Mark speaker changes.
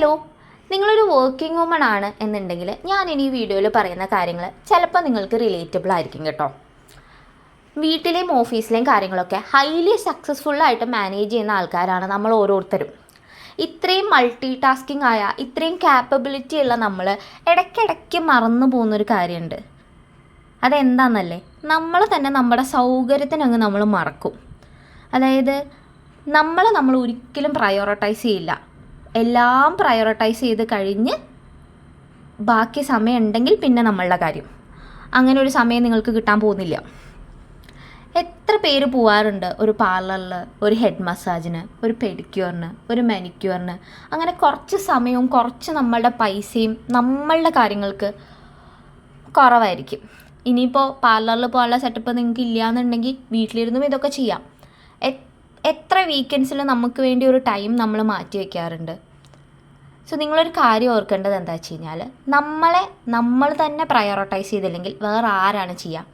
Speaker 1: Hello, നിങ്ങളൊരു working woman ആണ് എന്നുണ്ടെങ്കിൽ ഞാൻ ഇനി ഈ വീഡിയോയിൽ പറയുന്ന കാര്യങ്ങൾ ചിലപ്പോൾ നിങ്ങൾക്ക് റിലേറ്റബിൾ ആയിരിക്കും കേട്ടോ. വീട്ടിലെയും ഓഫീസിലെയും കാര്യങ്ങളൊക്കെ ഹൈലി സക്സസ്ഫുള്ളായിട്ട് മാനേജ് ചെയ്യുന്ന ആൾക്കാരാണ് നമ്മൾ ഓരോരുത്തരും. ഇത്രയും മൾട്ടി ടാസ്കിങ് ആയ ഇത്രയും ക്യാപ്പബിലിറ്റി ഉള്ള നമ്മൾ ഇടയ്ക്കിടയ്ക്ക് മറന്നു പോകുന്നൊരു കാര്യമുണ്ട്. അതെന്താണെന്നല്ലേ, നമ്മൾ തന്നെ നമ്മുടെ സൗകര്യത്തിനങ്ങ് നമ്മൾ മറക്കും. അതായത് നമ്മൾ ഒരിക്കലും പ്രയോറിറ്റൈസ് ചെയ്യില്ല. എല്ലാം പ്രയോറിറ്റൈസ് ചെയ്ത് കഴിഞ്ഞ് ബാക്കി സമയം ഉണ്ടെങ്കിൽ പിന്നെ നമ്മളുടെ കാര്യം. അങ്ങനെ ഒരു സമയം നിങ്ങൾക്ക് കിട്ടാൻ പോകുന്നില്ല. എത്ര പേര് പോവാറുണ്ട് ഒരു പാർലറിൽ, ഒരു ഹെഡ് മസാജിന്, ഒരു പെഡിക്യൂറിന്, ഒരു മാനിക്യൂറിന്. അങ്ങനെ കുറച്ച് സമയവും കുറച്ച് നമ്മളുടെ പൈസയും നമ്മളുടെ കാര്യങ്ങൾക്ക് കുറവായിരിക്കും. ഇനിയിപ്പോൾ പാർലറിൽ പോകാനുള്ള സെറ്റപ്പ് നിങ്ങൾക്ക് ഇല്ലയെന്നുണ്ടെങ്കിൽ വീട്ടിലിരുന്നും ഇതൊക്കെ ചെയ്യാം. എത്ര വീക്കെൻഡ്സിൽ നമുക്ക് വേണ്ടി ഒരു ടൈം നമ്മൾ മാറ്റി വയ്ക്കാറുണ്ട്. സോ നിങ്ങളൊരു കാര്യം ഓർക്കേണ്ടത് എന്താ വെച്ച് കഴിഞ്ഞാൽ, നമ്മൾ തന്നെ പ്രയോറിറ്റൈസ് ചെയ്തില്ലെങ്കിൽ വേറെ ആരാണ് ചെയ്യുക?